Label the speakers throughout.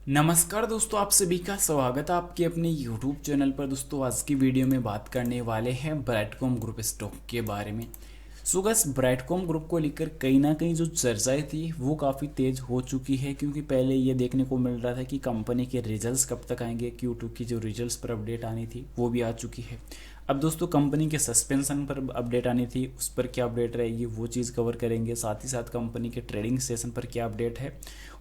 Speaker 1: नमस्कार दोस्तों, आप सभी का स्वागत है आपके अपने YouTube चैनल पर। दोस्तों आज की वीडियो में बात करने वाले हैं ब्राइटकॉम ग्रुप स्टॉक के बारे में। सो बस ब्राइटकॉम ग्रुप को लेकर कहीं ना कहीं जो चर्चाएं थी वो काफ़ी तेज़ हो चुकी है, क्योंकि पहले ये देखने को मिल रहा था कि कंपनी के रिजल्ट्स कब तक आएंगे। Q2 की जो रिजल्ट्स पर अपडेट आनी थी वो भी आ चुकी है। अब दोस्तों कंपनी के सस्पेंशन पर अपडेट आनी थी, उस पर क्या अपडेट रहेगी वो चीज़ कवर करेंगे। साथ ही साथ कंपनी के ट्रेडिंग सेशन पर क्या अपडेट है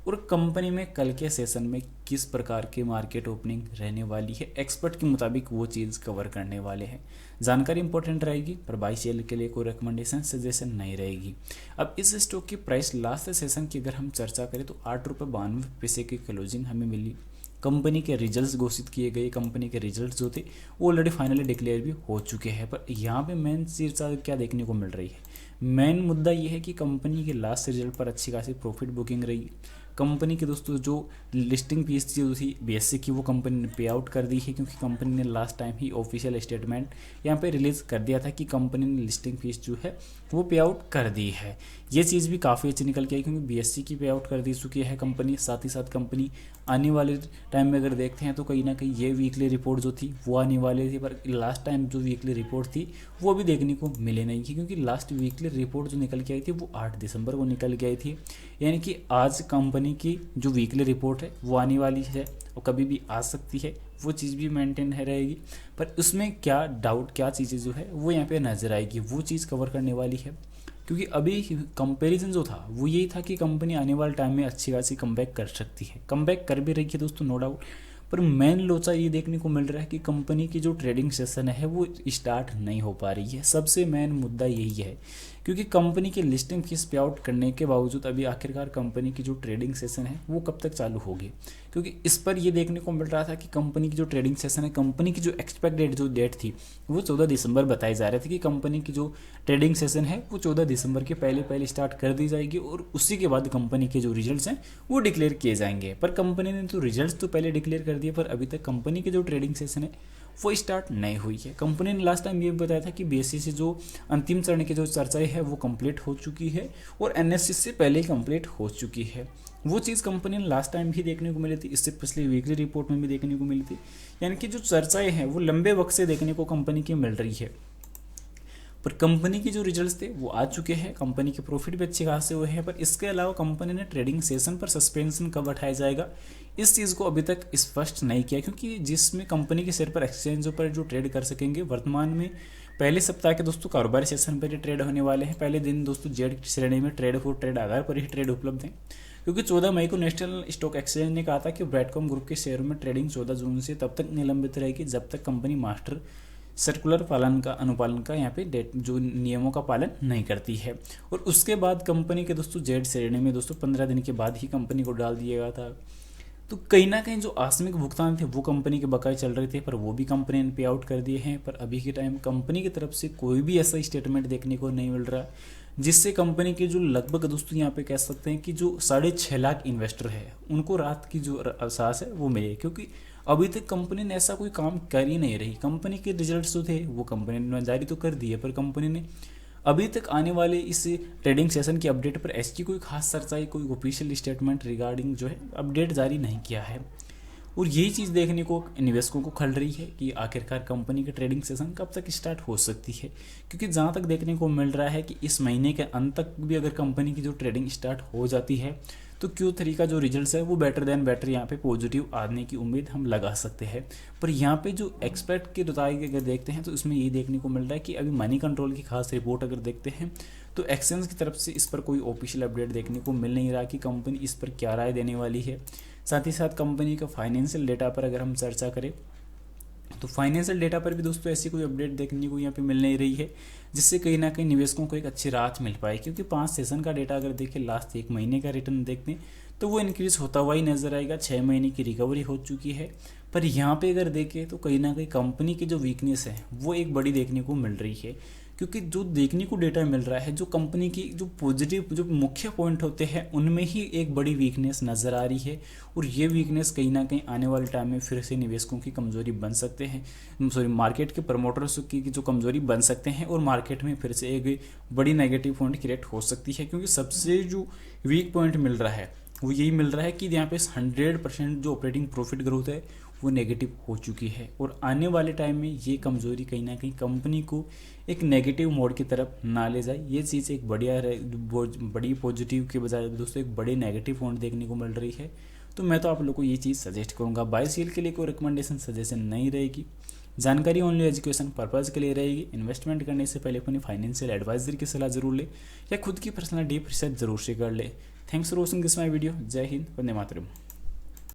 Speaker 1: और कंपनी में कल के सेशन में किस प्रकार की मार्केट ओपनिंग रहने वाली है, एक्सपर्ट के मुताबिक वो चीज़ कवर करने वाले हैं। जानकारी इंपॉर्टेंट रहेगी पर बाई सेल के लिए कोई रिकमेंडेशन सजेशन नहीं रहेगी। अब इस स्टॉक की प्राइस लास्ट सेशन की अगर हम चर्चा करें तो 8 रुपये 92 पैसे की क्लोजिंग हमें मिली। कंपनी के रिजल्ट्स घोषित किए गए, कंपनी के रिजल्ट्स जो थे वो ऑलरेडी फाइनली डिक्लेयर भी हो चुके हैं। पर यहाँ पे मेन चीज़ क्या देखने को मिल रही है, मेन मुद्दा ये है कि कंपनी के लास्ट रिजल्ट पर अच्छी खासी प्रॉफिट बुकिंग रही। कंपनी के दोस्तों जो लिस्टिंग फीस जो थी BSE की वो कंपनी ने पे आउट कर दी है, क्योंकि कंपनी ने लास्ट टाइम ही ऑफिशियल स्टेटमेंट यहाँ पे रिलीज़ कर दिया था कि कंपनी ने लिस्टिंग फीस जो है वो पे आउट कर दी है। ये चीज़ भी काफ़ी अच्छी निकल के आई, क्योंकि BSE की पे आउट कर दी चुकी है कंपनी। साथ ही साथ कंपनी आने वाले टाइम में अगर देखते हैं तो कहीं ना कहीं ये वीकली रिपोर्ट जो थी वो आने वाली थी, पर लास्ट टाइम जो वीकली रिपोर्ट थी वो भी देखने को मिले नहीं थी, क्योंकि लास्ट वीकली रिपोर्ट जो निकल के आई थी वो 8 दिसंबर को निकल के आई थी। यानी कि आज कंपनी की जो वीकली रिपोर्ट है वो आने वाली है और कभी भी आ सकती है, वो चीज़ भी मेंटेन है रहेगी। पर उसमें क्या डाउट, क्या चीज़ें जो है वो यहाँ पे नजर आएगी, वो चीज़ कवर करने वाली है। क्योंकि अभी कंपैरिजन जो था वो यही था कि कंपनी आने वाले टाइम में अच्छी खासी कमबैक कर सकती है, कमबैक कर भी रही है दोस्तों, नो डाउट। पर मेन लोचा ये देखने को मिल रहा है कि कंपनी की जो ट्रेडिंग सेशन है वो स्टार्ट नहीं हो पा रही है। सबसे मेन मुद्दा यही है, क्योंकि कंपनी की लिस्टिंग फीस पे आउट करने के बावजूद अभी आखिरकार कंपनी की जो ट्रेडिंग सेशन है वो कब तक चालू होगी। क्योंकि इस पर ये देखने को मिल रहा था कि कंपनी की जो ट्रेडिंग सेशन है, कंपनी की जो एक्सपेक्टेड जो डेट थी वो 14 दिसंबर बताई जा रही थी कि कंपनी की जो ट्रेडिंग सेशन है वो 14 दिसंबर के पहले पहले स्टार्ट कर दी जाएगी और उसी के बाद कंपनी के जो रिजल्ट्स हैं वो डिक्लेयर किए जाएंगे। पर कंपनी ने तो रिजल्ट्स तो पहले डिक्लेयर कर दिए, पर अभी तक कंपनी की जो ट्रेडिंग सेशन है वो स्टार्ट नहीं हुई है। कंपनी ने लास्ट टाइम ये बताया था कि BSE से जो अंतिम चरण की जो चर्चाएं है वो कंप्लीट हो चुकी है और NSE से पहले ही कंप्लीट हो चुकी है। वो चीज़ कंपनी ने लास्ट टाइम भी देखने को मिली थी, इससे पिछले वीकली रिपोर्ट में भी देखने को मिली थी। यानी कि जो चर्चाएं हैं वो लंबे वक्त से देखने को कंपनी की मिल रही है। पर कंपनी के जो रिजल्ट्स थे वो आ चुके हैं, कंपनी के प्रॉफिट भी अच्छे खासे हुए हैं। पर इसके अलावा कंपनी ने ट्रेडिंग सेशन पर सस्पेंशन कब हटाया जाएगा इस चीज़ को अभी तक स्पष्ट नहीं किया, क्योंकि जिसमें कंपनी के शेयर पर एक्सचेंजों पर जो ट्रेड कर सकेंगे वर्तमान में पहले सप्ताह के दोस्तों कारोबारी सेशन पर ही ट्रेड होने वाले हैं। पहले दिन दोस्तों जेड श्रेणी में ट्रेड फॉर ट्रेड आधार पर ही ट्रेड उपलब्ध है, क्योंकि 14 मई को नेशनल स्टॉक एक्सचेंज ने कहा था कि ब्राइटकॉम ग्रुप के शेयरों में ट्रेडिंग 14 जून से तब तक निलंबित रहेगी जब तक कंपनी मास्टर सर्कुलर अनुपालन का यहाँ पे डेट जो नियमों का पालन नहीं करती है। और उसके बाद कंपनी के दोस्तों जेड श्रेणी में दोस्तों 15 दिन के बाद ही कंपनी को डाल दिया गया था। तो कहीं ना कहीं जो आकस्मिक भुगतान थे वो कंपनी के बकाये चल रहे थे, पर वो भी कंपनी ने पे आउट कर दिए हैं। पर अभी के टाइम कंपनी की तरफ से कोई भी ऐसा स्टेटमेंट देखने को नहीं मिल रहा, जिससे कंपनी के जो लगभग दोस्तों यहाँ पे कह सकते हैं कि जो 6.5 लाख इन्वेस्टर है उनको रात की जो एहसास है वो मिले, क्योंकि अभी तक कंपनी ने ऐसा कोई काम कर ही नहीं रही। कंपनी के रिजल्ट्स जो थे वो कंपनी ने जारी तो कर दिए, पर कंपनी ने अभी तक आने वाले इस ट्रेडिंग सेशन की अपडेट पर ऐसी कोई खास चर्चा, कोई ऑफिशियल स्टेटमेंट रिगार्डिंग जो है अपडेट जारी नहीं किया है। और यही चीज़ देखने को निवेशकों को खल रही है कि आखिरकार कंपनी की ट्रेडिंग सेशन कब तक स्टार्ट हो सकती है, क्योंकि जहाँ तक देखने को मिल रहा है कि इस महीने के अंत तक भी अगर कंपनी की जो ट्रेडिंग स्टार्ट हो जाती है तो Q3 का जो रिजल्ट्स है वो बेटर देन बेटर यहाँ पे पॉजिटिव आने की उम्मीद हम लगा सकते हैं। पर यहाँ पे जो एक्सपर्ट के बताए अगर देखते हैं तो इसमें यही देखने को मिल रहा है कि अभी मनी कंट्रोल की खास रिपोर्ट अगर देखते हैं तो एक्सचेंज की तरफ से इस पर कोई ऑफिशियल अपडेट देखने को मिल नहीं रहा कि कंपनी इस पर क्या राय देने वाली है। साथ ही साथ कंपनी का फाइनेंशियल डेटा पर अगर हम चर्चा करें तो फाइनेंशियल डेटा पर भी दोस्तों ऐसी कोई अपडेट देखने को यहाँ पे मिल नहीं रही है, जिससे कहीं ना कहीं निवेशकों को एक अच्छी राहत मिल पाए। क्योंकि 5 सेशन का डेटा अगर देखें, लास्ट 1 महीने का रिटर्न देखते हैं तो वो इंक्रीज होता हुआ ही नजर आएगा। 6 महीने की रिकवरी हो चुकी है। पर यहाँ पे अगर देखें तो कहीं ना कहीं कंपनी की जो वीकनेस है वो एक बड़ी देखने को मिल रही है, क्योंकि जो देखने को डेटा मिल रहा है जो कंपनी की जो पॉजिटिव जो मुख्य पॉइंट होते हैं उनमें ही एक बड़ी वीकनेस नज़र आ रही है। और ये वीकनेस कहीं ना कहीं आने वाले टाइम में फिर से निवेशकों की कमजोरी बन सकते हैं, मार्केट के प्रमोटर्स की जो कमजोरी बन सकते हैं और मार्केट में फिर से एक बड़ी नेगेटिव पॉइंट क्रिएट हो सकती है। क्योंकि सबसे जो वीक पॉइंट मिल रहा है वो यही मिल रहा है कि यहाँ पे 100% जो ऑपरेटिंग प्रॉफिट ग्रोथ है वो नेगेटिव हो चुकी है, और आने वाले टाइम में ये कमज़ोरी कहीं ना कहीं कंपनी को एक नेगेटिव मोड की तरफ ना ले जाए। ये चीज़ एक बड़ी पॉजिटिव के बजाय दोस्तों एक बड़े नेगेटिव पॉइंट देखने को मिल रही है। तो मैं तो आप लोगों को ये चीज़ सजेस्ट करूँगा। बाय सेल के लिए कोई रिकमेंडेशन सजेशन नहीं रहेगी, जानकारी ओनली एजुकेशन पर्पज़ के लिए रहेगी। इन्वेस्टमेंट करने से पहले अपनी फाइनेंशियल एडवाइजर की सलाह जरूर ले, या खुद की पर्सनल डीप रिसर्च जरूर से कर ले। Thanks for watching this my video. जय हिंद, वंदे मातरम।